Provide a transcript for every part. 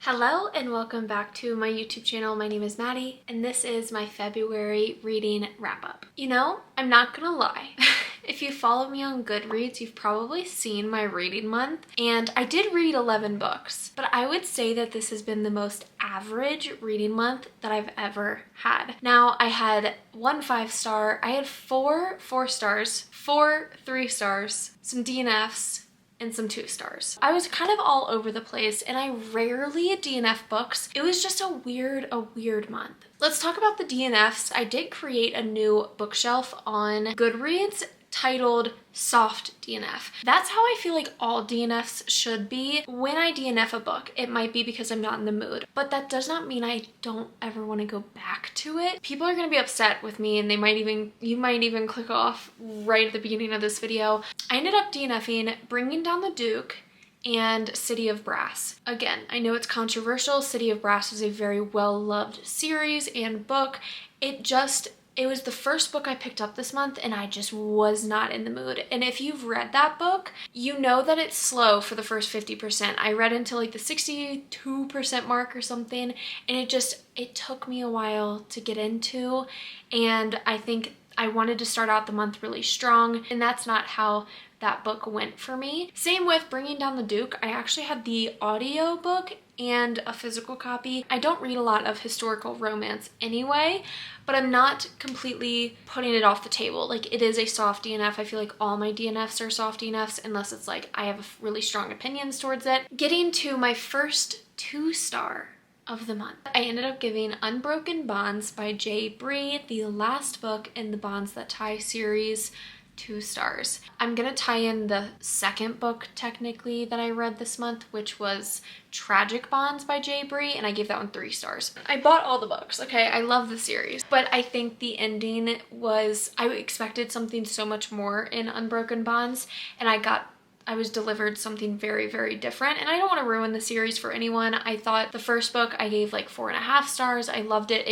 Hello and welcome back to my YouTube channel. My name is Maddie and this is my February reading wrap up. You know, I'm not gonna lie. If you follow me on Goodreads, you've probably seen my reading month, and I did read 11 books, but I would say that this has been the most average reading month that I've ever had. Now, I had 1 5-star, I had 4 4-stars, 4 3-stars, some DNFs, and some 2-stars. I was kind of all over the place and I rarely DNF books. It was just a weird month. Let's talk about the DNFs. I did create a new bookshelf on Goodreads titled Soft DNF. That's how I feel like all DNFs should be. When I DNF a book, it might be because I'm not in the mood, but that does not mean I don't ever want to go back to it. People are going to be upset with me and you might even click off right at the beginning of this video. I ended up DNFing Bringing Down the Duke and City of Brass. Again, I know it's controversial. City of Brass is a very well-loved series and book. It was the first book I picked up this month and I just was not in the mood. And if you've read that book, you know that it's slow for the first 50%. I read until like the 62% mark or something, and it took me a while to get into, and I think I wanted to start out the month really strong, and that's not how that book went for me. Same with Bringing Down the Duke. I actually had the audio book and a physical copy. I don't read a lot of historical romance anyway, but I'm not completely putting it off the table. Like, it is a soft DNF. I feel like all my DNFs are soft DNFs unless it's like I have really strong opinions towards it. Getting to my first 2-star of the month, I ended up giving Unbroken Bonds by J. Bree, the last book in the Bonds That Tie series, 2 stars. I'm gonna tie in the second book technically that I read this month, which was Tragic Bonds by J. Bree, and I gave that one 3 stars. I bought all the books, okay? I love the series, but I think the ending was, I expected something so much more in Unbroken Bonds, and I was delivered something very different, and I don't want to ruin the series for anyone. I thought the first book I gave like 4.5 stars. I loved it.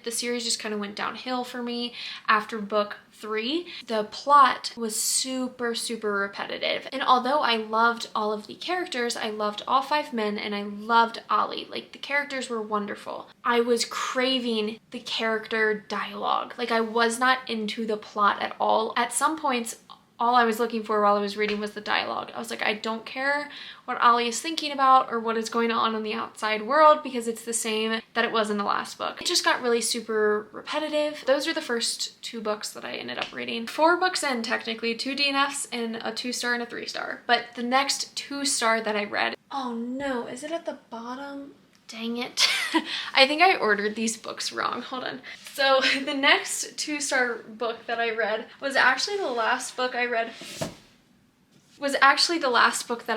The series just kind of went downhill for me after book 3. The plot was super repetitive, and although I loved all of the characters, I loved all 5 men and I loved Ollie. Like, the characters were wonderful. I was craving the character dialogue. Like, I was not into the plot at all. At some points, all I was looking for while I was reading was the dialogue. I was like, I don't care what Ollie is thinking about or what is going on in the outside world, because it's the same that it was in the last book. It just got really super repetitive. Those are the first 2 books that I ended up reading. 4 books in, technically, 2 DNFs and a 2-star and a 3-star. But the next 2-star that I read, oh no, is it at the bottom? Dang it. I think I ordered these books wrong. Hold on. So the next 2-star book that I read was actually the last book that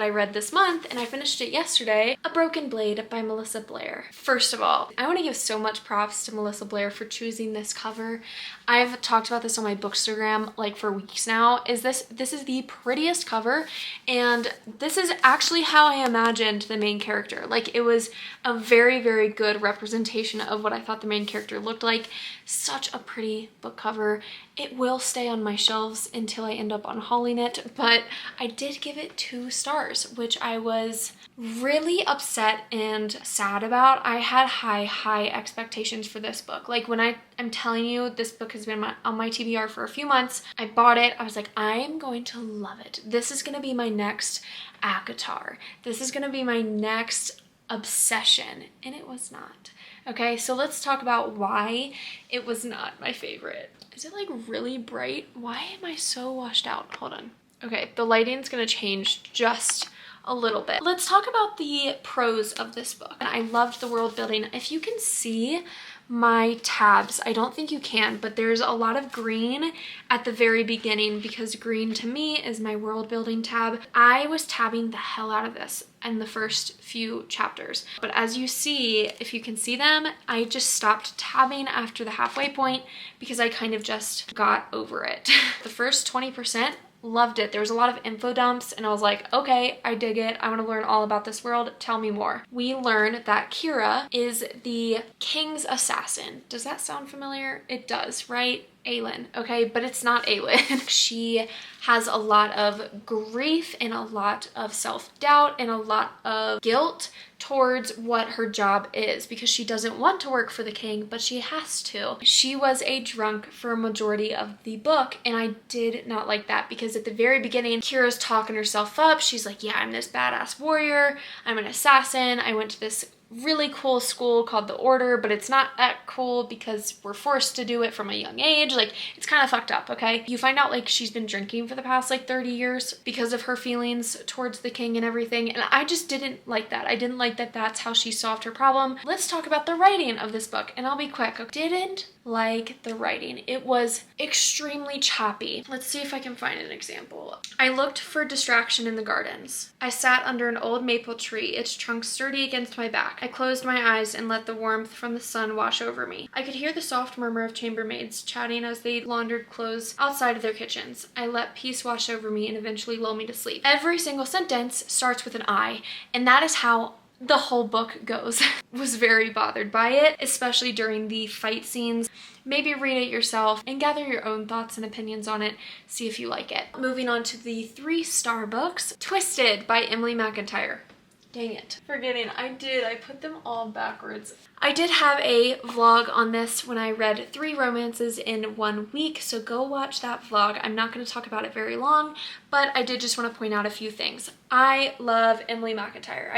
I read this month, and I finished it yesterday. A Broken Blade by Melissa Blair. First of all, I want to give so much props to Melissa Blair for choosing this cover. I've talked about this on my Bookstagram like for weeks now. This is the prettiest cover, and this is actually how I imagined the main character. Like, it was a very good representation of what I thought the main character looked like. Such a pretty book cover. It will stay on my shelves until I end up unhauling it, but I did give it 2 stars, which I was really upset and sad about. I had high expectations for this book. Like, when I'm telling you, this book has been on my TBR for a few months. I bought it. I was like, I am going to love it. This is going to be my next ACOTAR. This is going to be my next obsession, and it was not. Okay, so let's talk about why it was not my favorite. Is it like really bright? Why am I so washed out? Hold on. Okay, the lighting's gonna change just a little bit. Let's talk about the pros of this book. I loved the world building. If you can see my tabs, I don't think you can, but there's a lot of green at the very beginning because green to me is my world building tab. I was tabbing the hell out of this in the first few chapters, but as you see, if you can see them, I just stopped tabbing after the halfway point because I kind of just got over it. The first 20%, loved it. There was a lot of info dumps and I was like, okay, I dig it. I want to learn all about this world. Tell me more. We learn that Kira is the king's assassin. Does that sound familiar? It does, right? Aelin, okay? But it's not Aelin. She has a lot of grief and a lot of self-doubt and a lot of guilt towards what her job is because she doesn't want to work for the king, but she has to. She was a drunk for a majority of the book, and I did not like that because at the very beginning, Kira's talking herself up. She's like, yeah, I'm this badass warrior. I'm an assassin. I went to this really cool school called the Order, but it's not that cool because we're forced to do it from a young age. Like, it's kind of fucked up, okay? You find out like she's been drinking for the past like 30 years because of her feelings towards the king and everything, and I just didn't like that. I didn't like that that's how she solved her problem. Let's talk about the writing of this book, and I'll be quick. I didn't like the writing. It was extremely choppy. Let's see if I can find an example. I looked for distraction in the gardens. I sat under an old maple tree, its trunk sturdy against my back. I closed my eyes and let the warmth from the sun wash over me. I could hear the soft murmur of chambermaids chatting as they laundered clothes outside of their kitchens. I let peace wash over me and eventually lull me to sleep. Every single sentence starts with an I, and that is how the whole book goes. Was very bothered by it, especially during the fight scenes. Maybe read it yourself and gather your own thoughts and opinions on it. See if you like it. Moving on to the 3-star books. Twisted by Emily McIntyre. Dang it. Forgetting. I put them all backwards. I did have a vlog on this when I read 3 romances in 1 week, so go watch that vlog. I'm not going to talk about it very long, but I did just want to point out a few things. I love Emily McIntyre.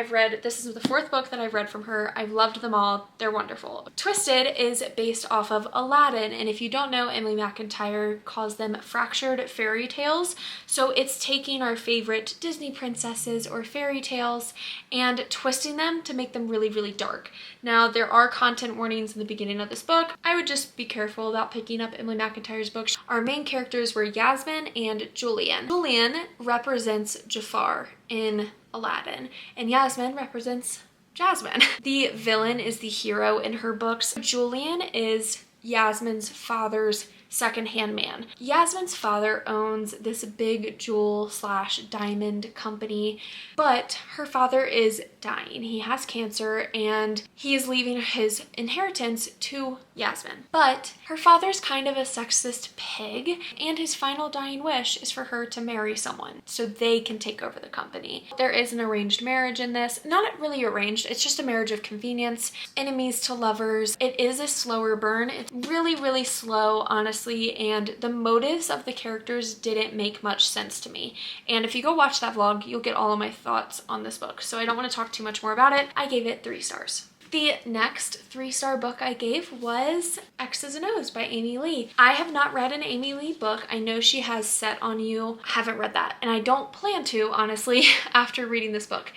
This is the 4th book that I've read from her. I've loved them all. They're wonderful. Twisted is based off of Aladdin, and if you don't know, Emily McIntyre calls them fractured fairy tales. So it's taking our favorite Disney princesses or fairy tales and twisting them to make them really, really dark. Now, there are content warnings in the beginning of this book. I would just be careful about picking up Emily McIntyre's books. Our main characters were Yasmin and Julian. Julian represents Jafar in Aladdin, and Yasmin represents Jasmine. The villain is the hero in her books. Julian is Yasmin's father's second-hand man. Yasmin's father owns this big jewel/diamond company, but her father is dying. He has cancer and he is leaving his inheritance to Yasmin. But her father's kind of a sexist pig, and his final dying wish is for her to marry someone so they can take over the company. There is an arranged marriage in this. Not really arranged, it's just a marriage of convenience. Enemies to lovers. It is a slower burn. It's really, really slow, honestly, and the motives of the characters didn't make much sense to me. And if you go watch that vlog, you'll get all of my thoughts on this book. So I don't want to talk too much more about it. I gave it 3 stars. The next 3-star book I gave was X's and O's by Amy Lee. I have not read an Amy Lee book. I know she has Set on You. I haven't read that, and I don't plan to, honestly, after reading this book.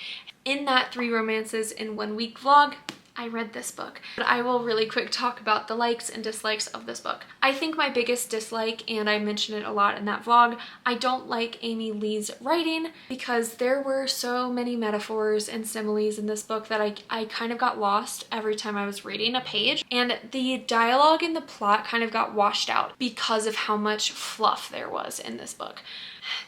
In that 3 romances in 1 week vlog, I read this book, but I will really quick talk about the likes and dislikes of this book. I think my biggest dislike, and I mentioned it a lot in that vlog, I don't like Amy Lee's writing because there were so many metaphors and similes in this book that I kind of got lost every time I was reading a page, and the dialogue and the plot kind of got washed out because of how much fluff there was in this book.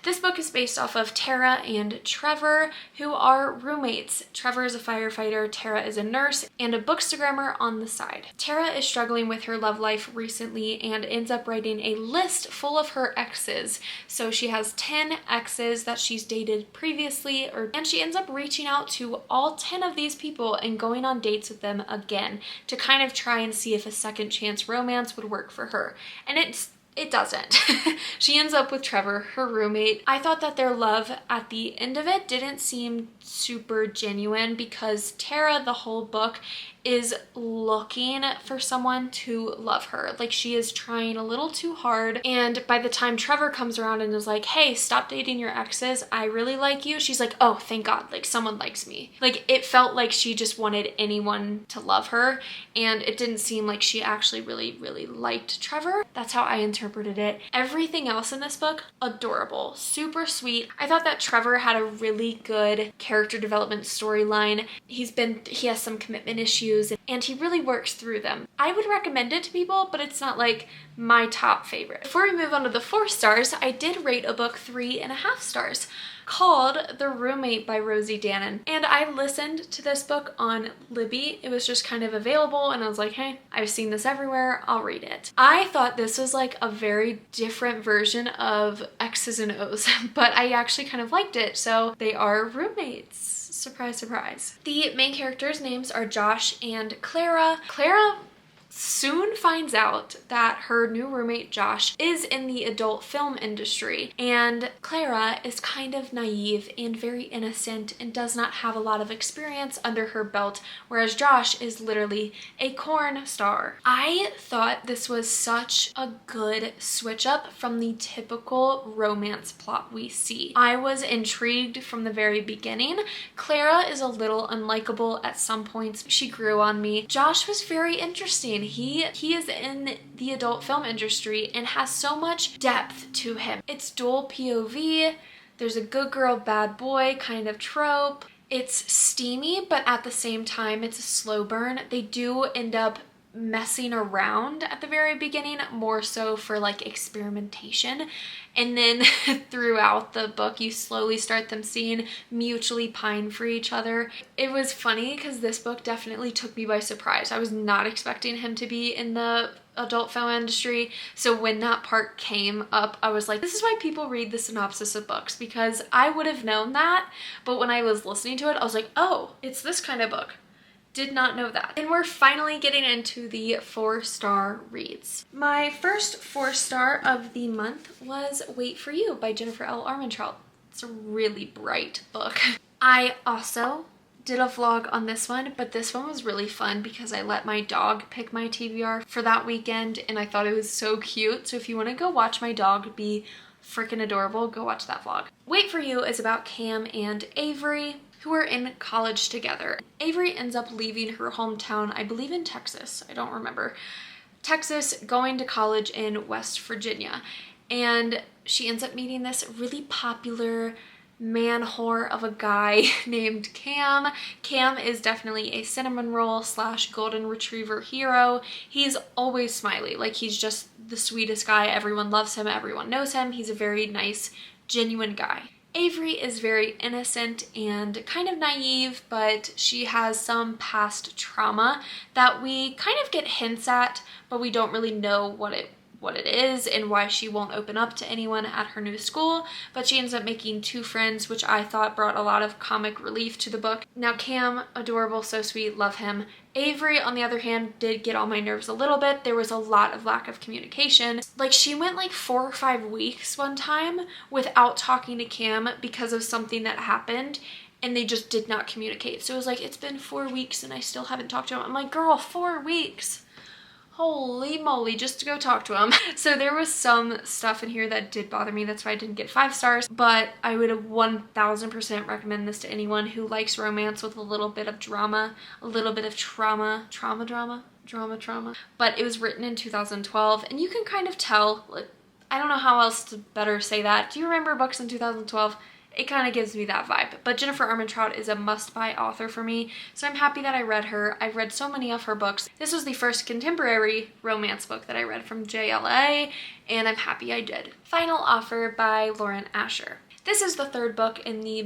This book is based off of Tara and Trevor, who are roommates. Trevor is a firefighter, Tara is a nurse, and a bookstagrammer on the side. Tara is struggling with her love life recently and ends up writing a list full of her exes. So she has 10 exes that she's dated previously, and she ends up reaching out to all 10 of these people and going on dates with them again to kind of try and see if a second chance romance would work for her. And it doesn't. She ends up with Trevor, her roommate. I thought that their love at the end of it didn't seem super genuine because Tara, the whole book, is looking for someone to love her. Like, she is trying a little too hard, and by the time Trevor comes around and is like, hey, stop dating your exes, I really like you, she's like, oh, thank God, like, someone likes me. Like, it felt like she just wanted anyone to love her, and it didn't seem like she actually really, really liked Trevor. That's how I interpreted it. Everything else in this book, adorable, super sweet. I thought that Trevor had a really good character development storyline. He has some commitment issues, and he really works through them. I would recommend it to people, but it's not like my top favorite. Before we move on to the 4 stars, I did rate a book 3.5 stars. called The Roommate by Rosie Danan. And I listened to this book on Libby. It was just kind of available and I was like, hey, I've seen this everywhere, I'll read it. I thought this was like a very different version of X's and O's, but I actually kind of liked it. So they are roommates. Surprise, surprise. The main characters' names are Josh and Clara. Clara soon finds out that her new roommate Josh is in the adult film industry, and Clara is kind of naive and very innocent and does not have a lot of experience under her belt, whereas Josh is literally a corn star. I thought this was such a good switch up from the typical romance plot we see. I was intrigued from the very beginning. Clara is a little unlikable at some points. She grew on me. Josh was very interesting. He is in the adult film industry and has so much depth to him. It's dual POV. There's a good girl, bad boy kind of trope. It's steamy, but at the same time, it's a slow burn. They do end up messing around at the very beginning, more so for like experimentation, and then throughout the book you slowly start them seeing mutually pine for each other. It was funny because this book definitely took me by surprise. I was not expecting him to be in the adult film industry, so when that part came up I was like, this is why people read the synopsis of books, because I would have known that, but when I was listening to it I was like, oh, it's this kind of book. Did not know that. And we're finally getting into the 4-star reads. My first 4-star of the month was Wait for You by Jennifer L. Armentrout. It's a really bright book. I also did a vlog on this one, but this one was really fun because I let my dog pick my TBR for that weekend and I thought it was so cute. So if you want to go watch my dog be freaking adorable, go watch that vlog. Wait for You is about Cam and Avery, who are in college together. Avery ends up leaving her hometown, I believe in Texas, I don't remember, Texas, going to college in West Virginia. And she ends up meeting this really popular man whore of a guy named Cam. Cam is definitely a cinnamon roll / golden retriever hero. He's always smiley, like he's just the sweetest guy. Everyone loves him, everyone knows him. He's a very nice, genuine guy. Avery is very innocent and kind of naive, but she has some past trauma that we kind of get hints at, but we don't really know what it is and why she won't open up to anyone at her new school. But she ends up making 2 friends, which I thought brought a lot of comic relief to the book. Now Cam, adorable, so sweet, love him. Avery, on the other hand, did get on my nerves a little bit. There was a lot of lack of communication. Like, she went like 4 or 5 weeks one time without talking to Cam because of something that happened, and they just did not communicate. So it was like, it's been 4 weeks and I still haven't talked to him. I'm like, girl, 4 weeks. Holy moly, just to go talk to him. So there was some stuff in here that did bother me. That's why I didn't get 5 stars, but I would 1000% recommend this to anyone who likes romance with a little bit of drama, a little bit of trauma. But it was written in 2012 and you can kind of tell, like, I don't know how else to better say that. Do you remember books in 2012? It kind of gives me that vibe. But Jennifer Armentrout is a must-buy author for me, so I'm happy that I read her. I've read so many of her books. This was the first contemporary romance book that I read from JLA, and I'm happy I did. Final Offer by Lauren Asher. This is the 3rd book in the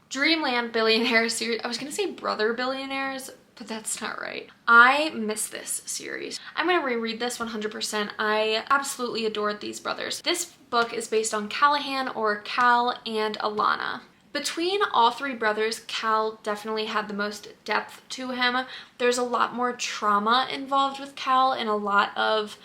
Dreamland Billionaires series. I was gonna say Brother Billionaires, but that's not right. I miss this series. I'm gonna reread this 100%. I absolutely adored these brothers. This book is based on Callahan, or Cal, and Alana. Between all 3 brothers, Cal definitely had the most depth to him. There's a lot more trauma involved with Cal and a lot of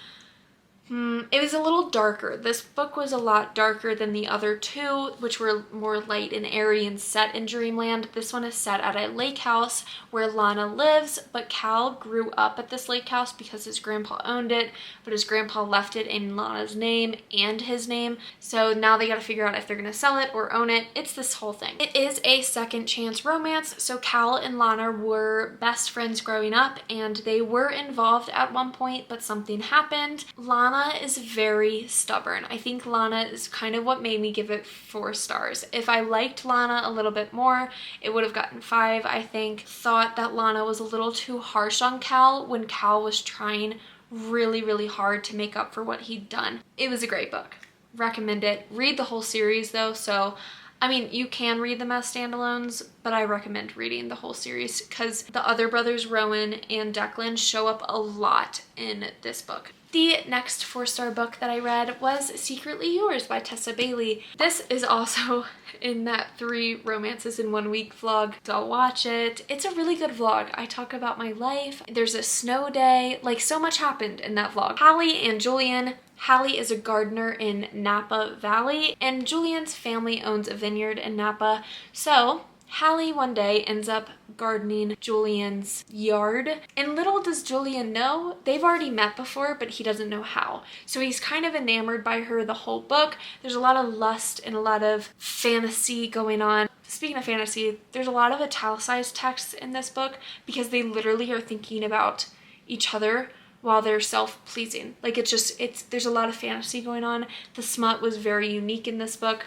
it was a little darker. This book was a lot darker than the other 2, which were more light and airy and set in Dreamland. This one is set at a lake house where Lana lives, but Cal grew up at this lake house because his grandpa owned it, but his grandpa left it in Lana's name and his name. So now they gotta figure out if they're gonna sell it or own it. It's this whole thing. It is a second chance romance, so Cal and Lana were best friends growing up and they were involved at one point, but something happened. Lana is very stubborn. I think Lana is kind of what made me give it 4 stars. If I liked Lana a little bit more, it would have gotten 5, I think. Thought that Lana was a little too harsh on Cal when Cal was trying really, really hard to make up for what he'd done. It was a great book. recommend it. Read the whole series though, so I mean, you can read them as standalones, but I recommend reading the whole series because the other brothers, Rowan and Declan, show up a lot in this book. The next 4-star book that I read was Secretly Yours by Tessa Bailey. This is also in that 3 romances in 1 week vlog, so I'll watch it. It's a really good vlog. I talk about my life. There's a snow day. Like, so much happened in that vlog. Hallie and Julian. Hallie is a gardener in Napa Valley, and Julian's family owns a vineyard in Napa. So Hallie one day ends up gardening Julian's yard, and little does Julian know, they've already met before, but he doesn't know how. So he's kind of enamored by her the whole book. There's a lot of lust and a lot of fantasy going on. Speaking of fantasy, there's a lot of italicized texts in this book because they literally are thinking about each other while they're self-pleasing. Like, there's a lot of fantasy going on. The smut was very unique in this book.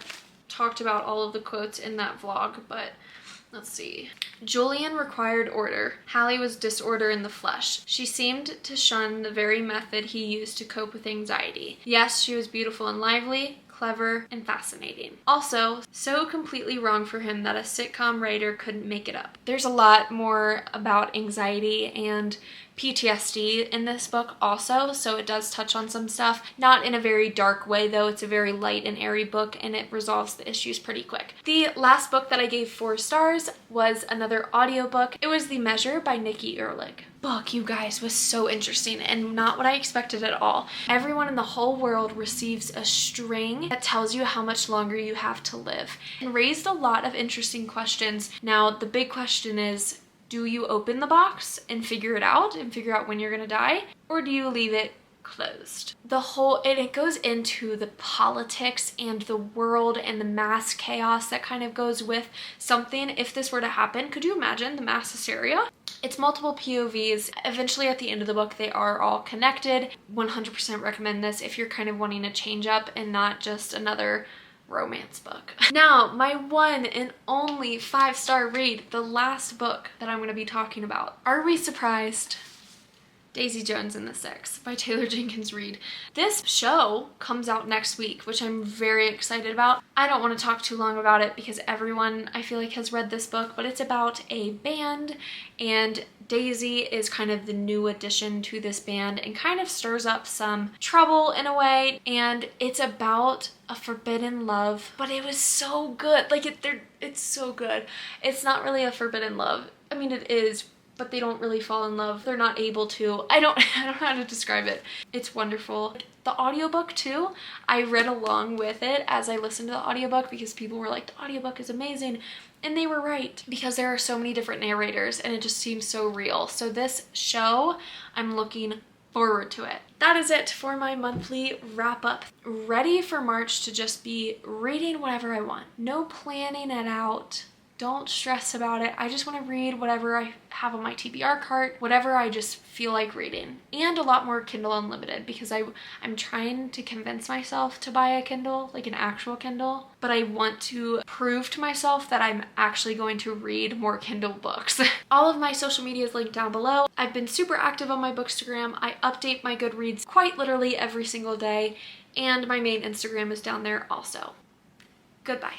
Talked about all of the quotes in that vlog, but let's see. Julian required order. Hallie was disorder in the flesh. She seemed to shun the very method he used to cope with anxiety. Yes, she was beautiful and lively, clever, and fascinating. Also, so completely wrong for him that a sitcom writer couldn't make it up. There's a lot more about anxiety and PTSD in this book also, so it does touch on some stuff. Not in a very dark way though, it's a very light and airy book and it resolves the issues pretty quick. The last book that I gave 4 stars was another audiobook. It was The Measure by Nikki Ehrlich. Book, you guys, was so interesting and not what I expected at all. Everyone in the whole world receives a string that tells you how much longer you have to live, and raised a lot of interesting questions. Now, the big question is, do you open the box and figure it out and figure out when you're gonna die, or do you leave it closed? It goes into the politics and the world and the mass chaos that kind of goes with something. If this were to happen, could you imagine the mass hysteria? It's multiple POVs. Eventually at the end of the book, they are all connected. 100% recommend this if you're kind of wanting a change up and not just another romance book. Now, my one and only 5-star read, the last book that I'm going to be talking about. Are we surprised? Daisy Jones and the Six by Taylor Jenkins Reid. This show comes out next week, which I'm very excited about. I don't want to talk too long about it because everyone, I feel like, has read this book, but it's about a band, and Daisy is kind of the new addition to this band and kind of stirs up some trouble in a way, and it's about a forbidden love, but it was so good. Like, it's so good. It's not really a forbidden love. I mean, it is, but they don't really fall in love. They're not able to. I don't know how to describe it. It's wonderful. The audiobook too, I read along with it as I listened to the audiobook because people were like, the audiobook is amazing. And they were right, because there are so many different narrators and it just seems so real. So this show, I'm looking forward to it. That is it for my monthly wrap up. Ready for March to just be reading whatever I want. No planning it out. Don't stress about it. I just want to read whatever I have on my TBR cart, whatever I just feel like reading. And a lot more Kindle Unlimited, because I'm trying to convince myself to buy a Kindle, like an actual Kindle, but I want to prove to myself that I'm actually going to read more Kindle books. All of my social media is linked down below. I've been super active on my Bookstagram. I update my Goodreads quite literally every single day, and my main Instagram is down there also. Goodbye.